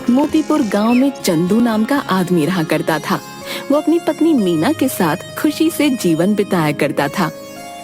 मोतीपुर गांव में चंदू नाम का आदमी रहा करता था। वो अपनी पत्नी मीना के साथ खुशी से जीवन बिताया करता था।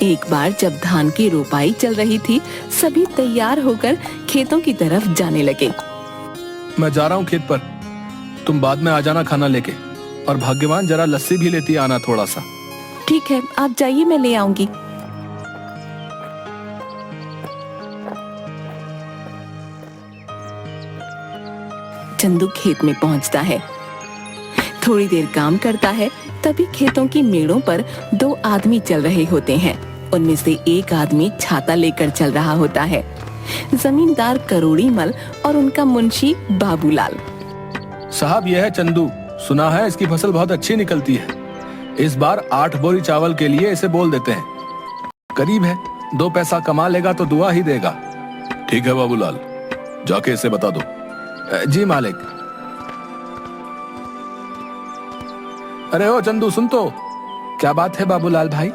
एक बार जब धान की रोपाई चल रही थी, सभी तैयार होकर खेतों की तरफ जाने लगे। मैं जा रहा हूँ खेत पर, तुम बाद में आ जाना खाना लेके, और भाग्यवान जरा लस्सी भी लेती आना थोड़ा सा। ठीक है, आप जाइए, मैं ले आऊंगी। चंदू खेत में पहुंचता है, थोड़ी देर काम करता है, तभी खेतों की मेड़ों पर दो आदमी चल रहे होते हैं। उनमें से एक आदमी छाता लेकर चल रहा होता है, जमींदार करोड़ी मल और उनका मुंशी बाबूलाल। साहब, यह है चंदू, सुना है इसकी फसल बहुत अच्छी निकलती है। इस बार 8 बोरी चावल के लिए इसे बोल देते हैं। करीब है, 2 पैसा कमा लेगा तो दुआ ही देगा। ठीक है बाबूलाल, जाके इसे बता दो। जी मालिक। अरे ओ चंदू, सुन तो। क्या बात है बाबूलाल भाई?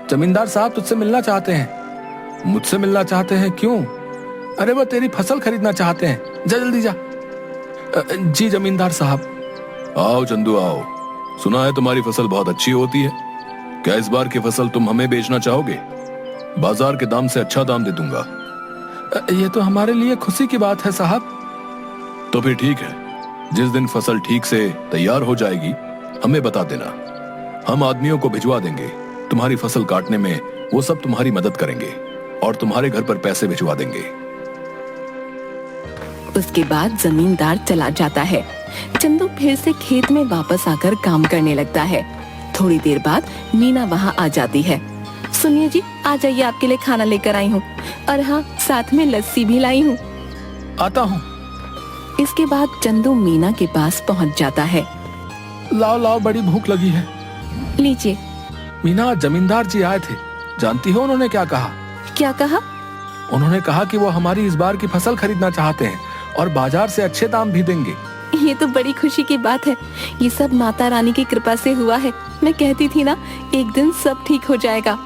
जमींदार साहब तुझसे मिलना चाहते हैं। मुझसे मिलना चाहते हैं? क्यों? अरे वो तेरी फसल खरीदना चाहते हैं, जा जल्दी जा। जी जमींदार साहब। आओ चंदू आओ, सुना है तुम्हारी फसल बहुत अच्छी होती है। क्या इस बार की फसल तुम हमें बेचना चाहोगे? बाजार के दाम से अच्छा दाम दे दूंगा। ये तो हमारे लिए खुशी की बात है साहब। तो फिर ठीक है, जिस दिन फसल ठीक से तैयार हो जाएगी हमें बता देना, हम आदमियों को भिजवा देंगे। तुम्हारी फसल काटने में वो सब तुम्हारी मदद करेंगे और तुम्हारे घर पर पैसे भिजवा देंगे। उसके बाद जमींदार चला जाता है। चंदू फिर से खेत में वापस आकर काम करने लगता है। थोड़ी देर बाद मीना वहाँ आ जाती है। सुनिए जी, आ जाइए, आपके लिए खाना लेकर आई हूँ, और हाँ, साथ में लस्सी भी लाई हूँ। आता हूँ। इसके बाद चंदू मीना के पास पहुँच जाता है। लाओ लाओ, बड़ी भूख लगी है। लीजिए। मीना, जमींदार जी आए थे, जानती हो उन्होंने क्या कहा? क्या कहा? उन्होंने कहा कि वो हमारी इस बार की फसल खरीदना चाहते हैं और बाजार से अच्छे दाम भी देंगे। ये तो बड़ी खुशी की बात है। ये सब माता रानी की कृपा से हुआ है। मैं कहती थी ना, एक दिन सब ठीक हो जाएगा।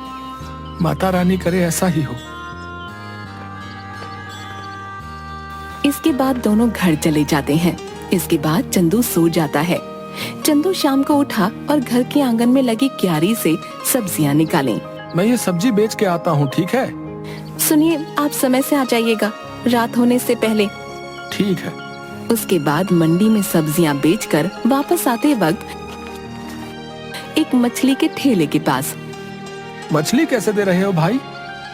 माता रानी करे ऐसा ही हो। इसके बाद दोनों घर चले जाते हैं। इसके बाद चंदू सो जाता है। चंदू शाम को उठा और घर के आंगन में लगी क्यारी से सब्जियां निकाली। मैं ये सब्जी बेच के आता हूँ, ठीक है? सुनिए, आप समय से आ जाइएगा, रात होने से पहले। ठीक है। उसके बाद मंडी में सब्जियां बेचकर वापस आते वक्त एक मछली के ठेले के पास। मछली कैसे दे रहे हो भाई?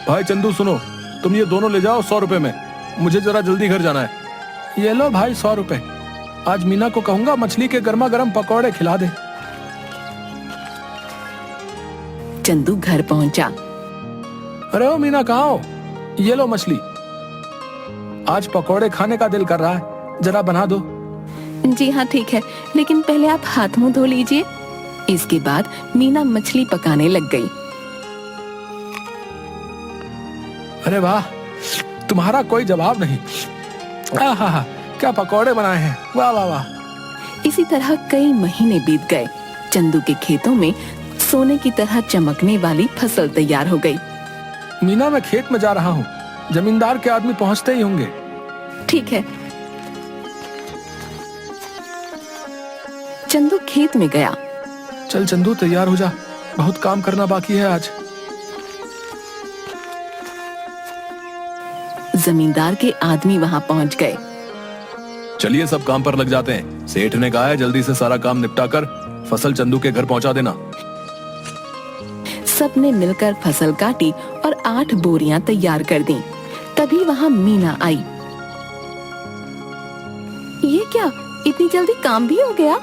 भाई चंदू सुनो, तुम ये दोनों ले जाओ 100 रुपए में, मुझे जरा जल्दी घर जाना है। ये लो भाई 100 रुपए। आज मीना को कहूंगा मछली के गर्मा गर्म पकौड़े खिला दे। चंदू घर पहुंचा। अरे ओ मीना, कहाँ हो? ये लो मछली। आज पकौड़े खाने का दिल कर रहा है, जरा बना दो। जी हाँ ठीक है, लेकिन पहले आप हाथ मुंह धो लीजिए। इसके बाद मीना मछली पकाने लग गई। अरे वाह, तुम्हारा कोई जवाब नहीं। आहा, क्या पकौड़े बनाए हैं, वाह वाह वाह। इसी तरह कई महीने बीत गए। चंदू के खेतों में सोने की तरह चमकने वाली फसल तैयार हो गई। मीना, मैं खेत में जा रहा हूँ, जमींदार के आदमी पहुँचते ही होंगे। ठीक है। चंदू खेत में गया। चल चंदू, तैयार हो जा, बहुत काम करना बाकी है आज। जमींदार के आदमी वहाँ पहुँच गए। चलिए सब काम पर लग जाते हैं। सेठ ने कहा है जल्दी से सारा काम निपटा कर फसल चंदू के घर पहुंचा देना। सबने मिलकर फसल काटी और 8 बोरियां तैयार कर दी। तभी वहाँ मीना आई। ये क्या, इतनी जल्दी काम भी हो गया?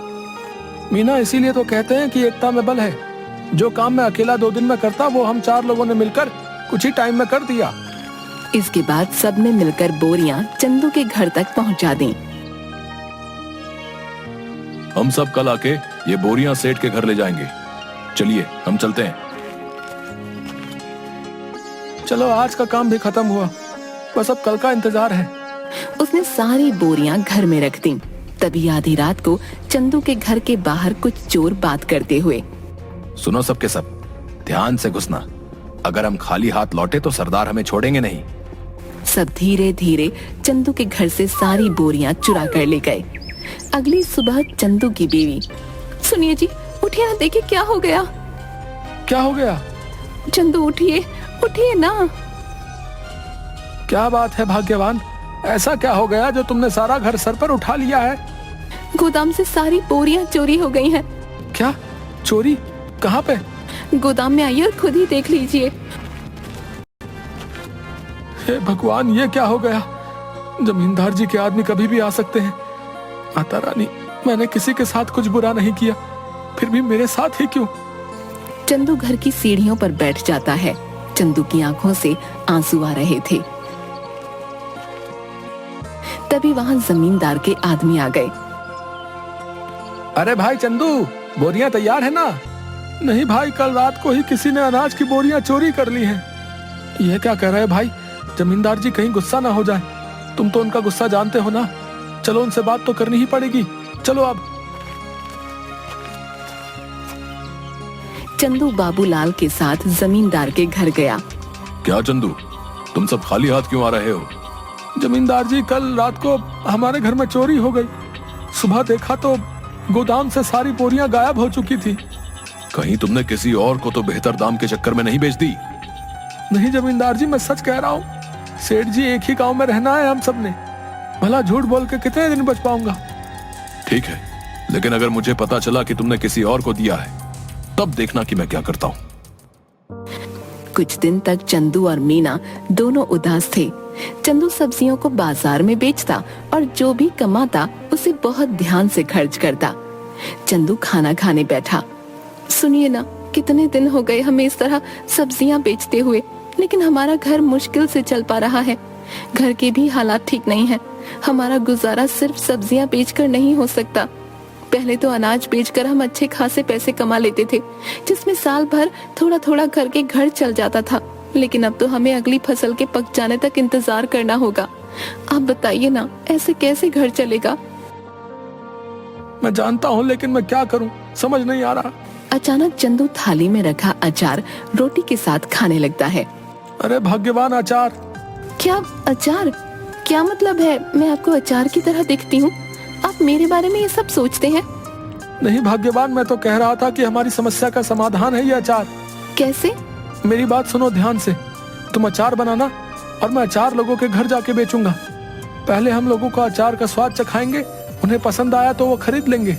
मीना, इसीलिए तो कहते हैं कि एकता में बल है। जो काम मैं अकेला 2 दिन में करता, वो हम 4 लोगों ने मिलकर कुछ ही टाइम में कर दिया। इसके बाद सबने मिलकर बोरियां चंदू के घर तक पहुंचा दी। हम सब कल आके ये बोरियां सेठ के घर ले जाएंगे। चलिए हम चलते हैं। चलो, आज का काम भी खत्म हुआ, बस अब कल का इंतजार है। उसने सारी बोरियां घर में रख दी। तभी आधी रात को चंदू के घर के बाहर कुछ चोर बात करते हुए। सुनो सबके सब, ध्यान से घुसना। अगर हम खाली हाथ लौटे तो सरदार हमें छोड़ेंगे नहीं। सब धीरे धीरे चंदू के घर से सारी बोरियां चुरा कर ले गए। अगली सुबह चंदू की बीवी, सुनिए जी, उठिए ना, देखिए क्या हो गया। क्या हो गया? चंदू उठिए, उठिए ना। क्या बात है भाग्यवान, ऐसा क्या हो गया जो तुमने सारा घर सर पर उठा लिया है? गोदाम से सारी बोरियां चोरी हो गई हैं। क्या चोरी? कहाँ पे? गोदाम में आइए और खुद ही देख लीजिए। हे भगवान, ये क्या हो गया? जमींदार जी के आदमी कभी भी आ सकते हैं। माता रानी, मैंने किसी के साथ कुछ बुरा नहीं किया, फिर भी मेरे साथ ही क्यों? चंदू घर की सीढ़ियों पर बैठ जाता है। चंदू की आंखों से आंसू आ रहे थे। तभी वहां जमींदार के आदमी आ गए। अरे भाई चंदू, बोरियां तैयार है ना? नहीं भाई, कल रात को ही किसी ने अनाज की बोरियां चोरी कर ली हैं। ये क्या कह रहे हैं भाई? जमींदार जी कहीं गुस्सा ना हो जाए। तुम तो उनका गुस्सा जानते हो ना। चलो उनसे बात तो करनी ही पड़ेगी। चलो अब। चंदू बाबूलाल के साथ जमींदार के घर गया। क्या चंदू, तुम सब खाली हाथ क्यों आ रहे हो? जमींदार जी, कल रात को हमारे घर में चोरी हो गई। सुबह देखा तो गोदाम से सारी बोरियां गायब हो चुकी थी। कहीं तुमने किसी और को तो बेहतर दाम के चक्कर में नहीं बेच दी? नहीं जमींदार जी, मैं सच कह रहा हूँ। सेठ जी, एक ही गांव में रहना है हम सब ने। भला झूठ बोल के कितने दिन बच पाऊंगा? ठीक है, लेकिन अगर मुझे पता चला कि तुमने किसी और को दिया है, तब देखना कि मैं क्या करता हूँ। कुछ दिन तक चंदू और मीना दोनों उदास थे। चंदू सब्जियों को बाजार में बेचता और जो भी कमाता उसे बहुत ध्यान से खर्च करता। चंदू खाना खाने बैठा। सुनिए ना, कितने दिन हो गए हमें इस तरह सब्जियां बेचते हुए, लेकिन हमारा घर मुश्किल से चल पा रहा है। घर के भी हालात ठीक नहीं है। हमारा गुजारा सिर्फ सब्जियां बेचकर नहीं हो सकता। पहले तो अनाज बेचकर हम अच्छे खासे पैसे कमा लेते थे, जिसमें साल भर थोड़ा थोड़ा करके घर चल जाता था। लेकिन अब तो हमें अगली फसल के पक जाने तक इंतजार करना होगा। आप बताइए ना, ऐसे कैसे घर चलेगा? मैं जानता हूँ, लेकिन मैं क्या करूँ, समझ नहीं आ रहा। अचानक चंदू थाली में रखा अचार रोटी के साथ खाने लगता है। अरे भाग्यवान, अचार! क्या अचार? क्या मतलब है? मैं आपको अचार की तरह दिखती हूँ? आप मेरे बारे में ये सब सोचते हैं? नहीं भाग्यवान, मैं तो कह रहा था कि हमारी समस्या का समाधान है ये अचार। कैसे? मेरी बात सुनो ध्यान से। तुम अचार बनाना और मैं अचार लोगों के घर जाके बेचूंगा। पहले हम लोगों को अचार का स्वाद चखाएंगे, उन्हें पसंद आया तो वो खरीद लेंगे।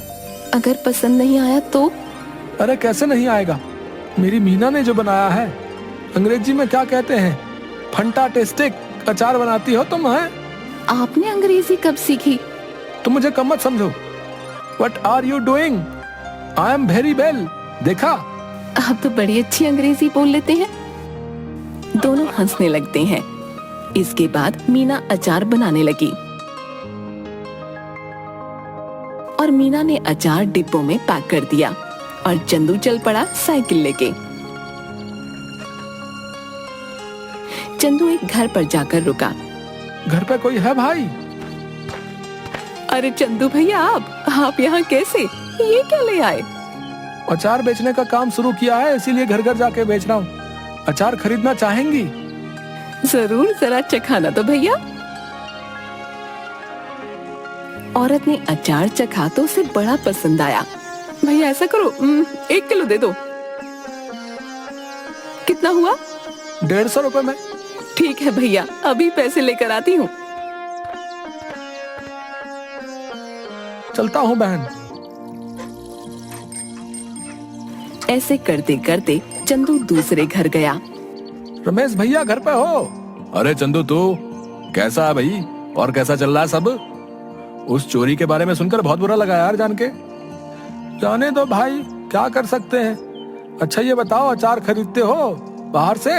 अगर पसंद नहीं आया तो? अरे कैसे नहीं आएगा? मेरी मीना ने जो बनाया है, अंग्रेजी में क्या कहते हैं, फंटास्टिक अचार बनाती हो तुम। है आपने अंग्रेजी कब सीखी? तुम मुझे कम मत समझो। What are you doing? I am very well। देखा? आप तो बड़ी अच्छी अंग्रेजी बोल लेते हैं। दोनों हंसने लगते हैं। इसके बाद मीना अचार बनाने लगी और मीना ने अचार डिब्बों में पैक कर दिया और चंदू चल पड़ा साइकिल लेके। चंदू एक घर पर जाकर रुका। घर पे कोई है भाई? अरे चंदू भैया, आप यहाँ कैसे? ये क्या ले आए? अचार बेचने का काम शुरू किया है, इसीलिए घर घर जाके बेच रहा हूँ। अचार खरीदना चाहेंगी? जरूर, जरा चखाना तो भैया। औरत ने अचार चखा तो उसे बड़ा पसंद आया। भैया ऐसा करो, 1 किलो दे दो। कितना हुआ? 150 रुपए में। ठीक है भैया, अभी पैसे लेकर आती हूँ। चलता हूँ बहन। ऐसे करते करते चंदू दूसरे घर गया। रमेश भैया घर पे हो? अरे चंदू, तू कैसा है भाई? और कैसा चल रहा है सब? उस चोरी के बारे में सुनकर बहुत बुरा लगा यार जान के। जाने दो भाई, क्या कर सकते हैं। अच्छा ये बताओ, अचार खरीदते हो बाहर से?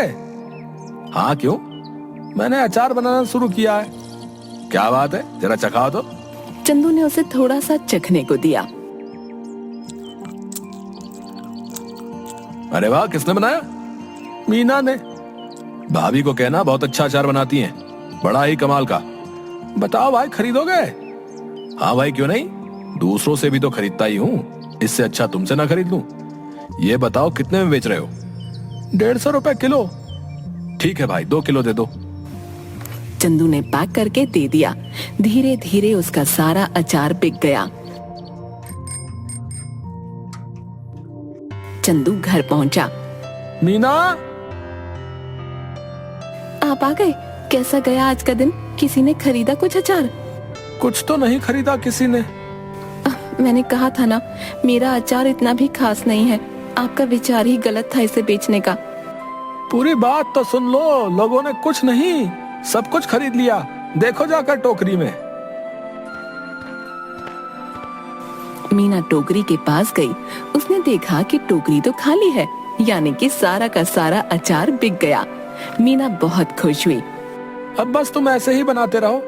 हाँ, क्यों? मैंने अचार बनाना शुरू किया है। क्या बात है, जरा चखाओ तो। चंदू ने उसे थोड़ा सा चखने को दिया। अरे वाह, किसने बनाया? मीना ने। भाभी को कहना बहुत अच्छा अचार बनाती हैं, बड़ा ही कमाल का। बताओ भाई, खरीदोगे? हाँ भाई, क्यों नहीं, दूसरों से भी तो खरीदता ही हूँ, इससे अच्छा तुमसे ना खरीद लूं। ये बताओ कितने में बेच रहे हो? 150 रुपए किलो। ठीक है भाई, 2 किलो दे दो। चंदू ने पैक करके दे दिया। धीरे धीरे उसका सारा अचार बिक गया। चंदू घर पहुंचा। मीना, आप आ गए? कैसा गया आज का दिन? किसी ने खरीदा कुछ अचार? कुछ तो नहीं खरीदा किसी ने। मैंने कहा था ना, मेरा अचार इतना भी खास नहीं है। आपका विचार ही गलत था इसे बेचने का। पूरी बात तो सुन लो। लोगों ने कुछ नहीं, सब कुछ खरीद लिया। देखो जाकर टोकरी में। मीना टोकरी के पास गई। उसने देखा कि टोकरी तो खाली है, यानी कि सारा का सारा अचार बिक गया। मीना बहुत खुश हुई। अब बस तुम ऐसे ही बनाते रहो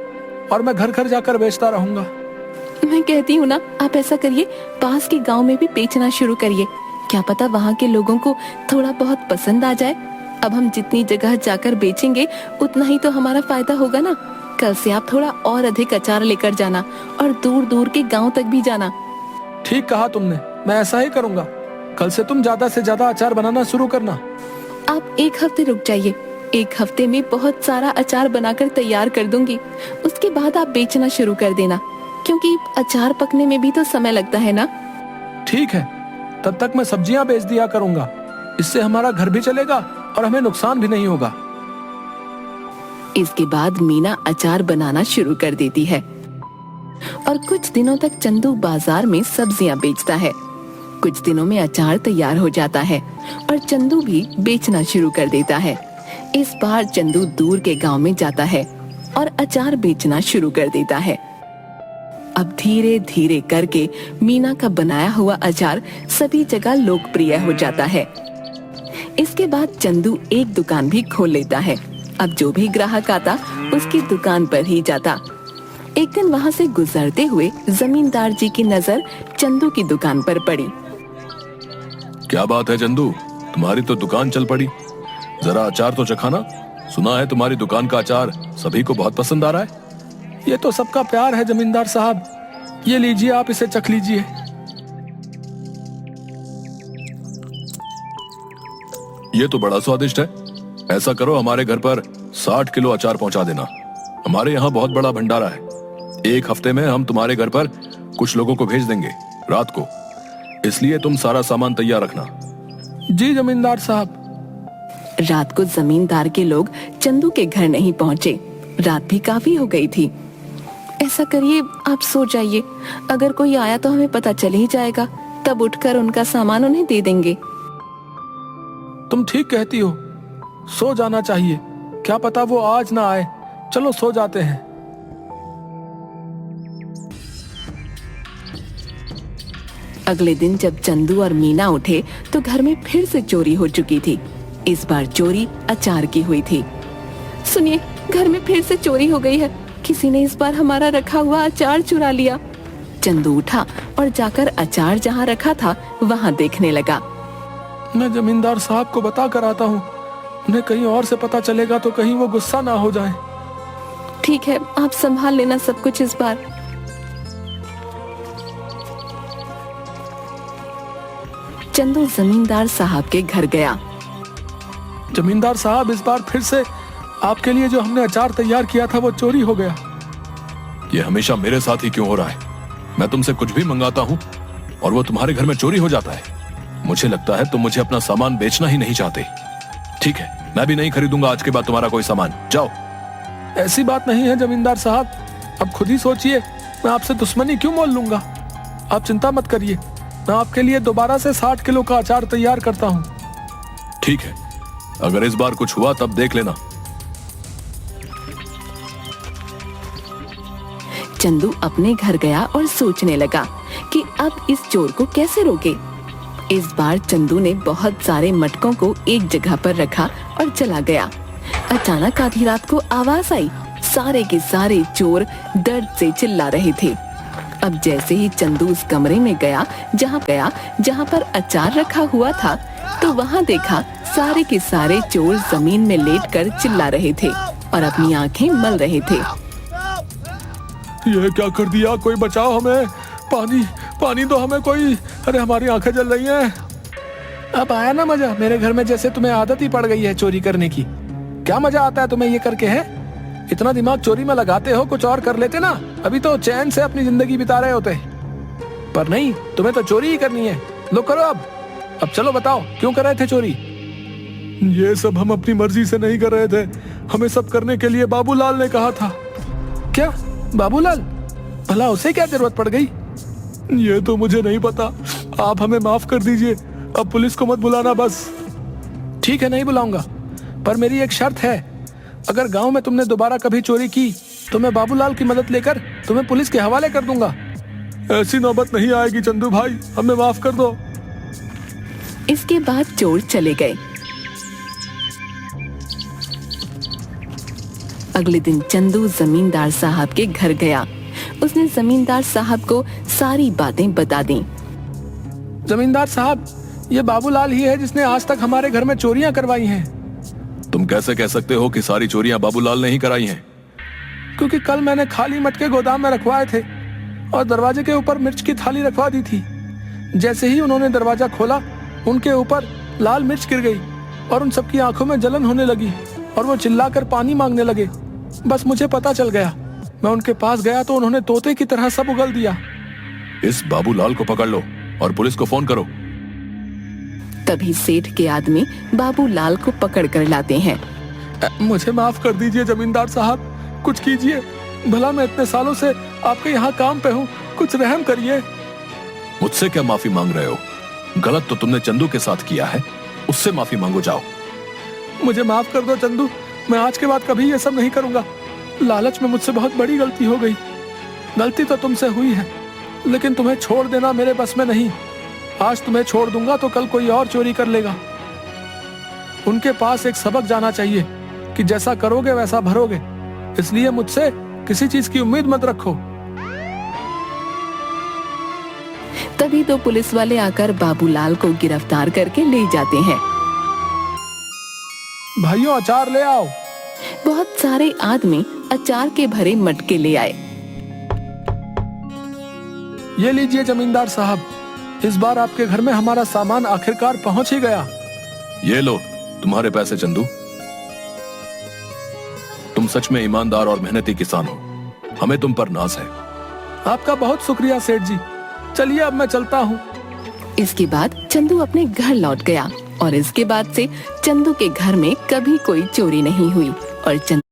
और मैं घर घर जाकर बेचता रहूंगा। मैं कहती हूँ ना, आप ऐसा करिए, पास के गांव में भी बेचना शुरू करिए। क्या पता वहाँ के लोगों को थोड़ा बहुत पसंद आ जाए। अब हम जितनी जगह जाकर बेचेंगे उतना ही तो हमारा फायदा होगा ना। कल से आप थोड़ा और अधिक अचार लेकर जाना और दूर दूर के गांव तक भी जाना। ठीक कहा तुमने, मैं ऐसा ही करूंगा। कल से तुम ज्यादा से ज्यादा अचार बनाना शुरू करना। आप 1 हफ्ते रुक जाइए। 1 हफ्ते में बहुत सारा अचार बनाकर तैयार कर दूंगी। उसके बाद आप बेचना शुरू कर देना, क्योंकि अचार पकने में भी तो समय लगता है ना। ठीक है, तब तक मैं सब्जियां बेच दिया करूंगा। इससे हमारा घर भी चलेगा और हमें नुकसान भी नहीं होगा। इसके बाद मीना अचार बनाना शुरू कर देती है और कुछ दिनों तक चंदू बाजार में सब्जियां बेचता है। कुछ दिनों में अचार तैयार हो जाता है और चंदू भी बेचना शुरू कर देता है। इस बार चंदू दूर के गांव में जाता है और अचार बेचना शुरू कर देता है। अब धीरे धीरे करके मीना का बनाया हुआ अचार सभी जगह लोकप्रिय हो जाता है। इसके बाद चंदू एक दुकान भी खोल लेता है। अब जो भी ग्राहक आता उसकी दुकान पर ही जाता। एक दिन वहाँ से गुजरते हुए जमींदार जी की नजर चंदू की दुकान पर पड़ी। क्या बात है चंदू, तुम्हारी तो दुकान चल पड़ी। जरा अचार तो चखाना। सुना है तुम्हारी दुकान का अचार सभी को बहुत पसंद आ रहा है। ये तो सबका प्यार है जमींदार साहब। ये लीजिए, आप इसे चख लीजिए। ये तो बड़ा स्वादिष्ट है। ऐसा करो, हमारे घर पर 60 किलो अचार पहुंचा देना। हमारे यहाँ बहुत बड़ा भंडारा है। 1 हफ्ते में हम तुम्हारे घर पर कुछ लोगों को भेज देंगे रात को, इसलिए तुम सारा सामान तैयार रखना। जी जमींदार साहब। रात को जमींदार के लोग चंदू के घर नहीं पहुँचे। रात भी काफी हो गई थी। ऐसा करिए, आप सो जाइए। अगर कोई आया तो हमें पता चल ही जाएगा, तब उठकर उनका सामान उन्हें दे देंगे। तुम ठीक कहती हो, सो जाना चाहिए। क्या पता वो आज ना आए। चलो सो जाते हैं। अगले दिन जब चंदू और मीना उठे तो घर में फिर से चोरी हो चुकी थी। इस बार चोरी अचार की हुई थी। सुनिए, घर में फिर से चोरी हो गई है। किसी ने इस बार हमारा रखा हुआ अचार चुरा लिया। चंदू उठा और जाकर अचार जहाँ रखा था वहाँ देखने लगा। मैं जमींदार साहब को बता कर आता हूँ। उन्हें कहीं और से पता चलेगा तो कहीं वो गुस्सा ना हो जाए। ठीक है, आप संभाल लेना सब कुछ इस बार। चंदू जमींदार साहब के घर गया। जमींदार साहब, इस बार फिर से आपके लिए जो हमने अचार तैयार किया था वो चोरी हो गया। ये हमेशा मेरे साथ ही क्यों हो रहा है? मैं तुमसे कुछ भी मंगाता हूँ और वो तुम्हारे घर में चोरी हो जाता है। मुझे लगता है तुम मुझे अपना सामान बेचना ही नहीं चाहते। ठीक है, मैं भी नहीं खरीदूंगा आज के बाद तुम्हारा कोई सामान। जाओ। ऐसी बात नहीं है जमींदार साहब, अब खुद ही सोचिए, मैं आपसे दुश्मनी क्यों मोल लूंगा। आप चिंता मत करिए, मैं आपके लिए दोबारा से 60 किलो का अचार तैयार करता हूँ। ठीक है, अगर इस बार कुछ हुआ तब देख लेना। चंदू अपने घर गया और सोचने लगा कि अब इस चोर को कैसे रोके। इस बार चंदू ने बहुत सारे मटकों को एक जगह पर रखा और चला गया। अचानक आधी रात को आवाज आई। सारे के सारे चोर दर्द से चिल्ला रहे थे। अब जैसे ही चंदू उस कमरे में गया जहाँ पर अचार रखा हुआ था, तो वहाँ देखा सारे के सारे चोर जमीन में लेटकर चिल्ला रहे थे और अपनी आंखें मल रहे थे। ये क्या कर दिया? कोई बचाओ हमें। पानी दो हमें कोई। अरे हमारी आंखें जल रही हैं। अब आया ना मजा मेरे घर में? जैसे तुम्हें आदत ही पड़ गई है चोरी करने की। क्या मजा आता है तुम्हें ये करके? है इतना दिमाग चोरी में लगाते हो, कुछ और कर लेते ना, अभी तो चैन से अपनी जिंदगी बिता रहे होते। पर नहीं, तुम्हें तो चोरी ही करनी है। लो करो अब चलो बताओ, क्यों कर रहे थे चोरी? ये सब हम अपनी मर्जी से नहीं कर रहे थे, हमें सब करने के लिए बाबूलाल ने कहा था। क्या बाबूलाल? भला उसे क्या जरूरत पड़ गई? ये तो मुझे नहीं पता, आप हमें माफ कर दीजिए, अब पुलिस को मत बुलाना बस। ठीक है, नहीं बुलाऊंगा, पर मेरी एक शर्त है, अगर गांव में तुमने दोबारा कभी चोरी की तो मैं बाबूलाल की मदद लेकर तुम्हें पुलिस के हवाले कर दूंगा। ऐसी नौबत नहीं आएगी चंदू भाई, हमें माफ कर दो। इसके बाद चोर चले गए। अगले दिन चंदू जमींदार साहब के घर गया। उसने जमींदार साहब को सारी बातें बता दी। जमींदार साहब, ये बाबूलाल ही है जिसने आज तक हमारे घर में चोरियां करवाई हैं। तुम कैसे कह सकते हो कि सारी चोरियां बाबूलाल ने ही कराई हैं? क्योंकि कल मैंने खाली मटके गोदाम में रखवाए थे और दरवाजे के ऊपर मिर्च की थाली रखवा दी थी। जैसे ही उन्होंने दरवाजा खोला, उनके ऊपर लाल मिर्च गिर गई और उन सबकी आंखों में जलन होने लगी और वो चिल्लाकर पानी मांगने लगे। बस मुझे पता चल गया, मैं उनके पास गया तो उन्होंने तोते की तरह सब उगल दिया। इस बाबूलाल को पकड़ लो और पुलिस को फोन करो। तभी सेठ के आदमी बाबूलाल को पकड़ कर लाते हैं। मुझे माफ कर दीजिए जमींदार साहब, कुछ कीजिए, भला मैं इतने सालों से आपके यहाँ काम पे हूँ, कुछ रहम करिए। मुझसे क्या माफी मांग रहे हो? गलत तो तुमने चंदू के साथ किया है, उससे माफी मांगो जाओ। मुझे माफ कर दो चंदू, मैं आज के बाद कभी ये सब नहीं करूंगा। लालच में मुझसे बहुत बड़ी गलती हो गई। गलती तो तुमसे हुई है, लेकिन तुम्हें छोड़ देना मेरे बस में नहीं। आज तुम्हें छोड़ दूंगा तो कल कोई और चोरी कर लेगा। उनके पास एक सबक जाना चाहिए कि जैसा करोगे वैसा भरोगे, इसलिए मुझसे किसी चीज की उम्मीद मत रखो। तभी तो पुलिस वाले आकर बाबूलाल को गिरफ्तार करके ले जाते हैं। भाइयों, अचार ले आओ। बहुत सारे आदमी अचार के भरे मटके ले आए। ये लीजिए जमींदार साहब, इस बार आपके घर में हमारा सामान आखिरकार पहुंच ही गया। ये लो तुम्हारे पैसे चंदू। तुम सच में ईमानदार और मेहनती किसान हो, हमें तुम पर नाज है। आपका बहुत शुक्रिया सेठ जी, चलिए अब मैं चलता हूँ। इसके बाद चंदू अपने घर लौट गया और इसके बाद से चंदू के घर में कभी कोई चोरी नहीं हुई और चंदू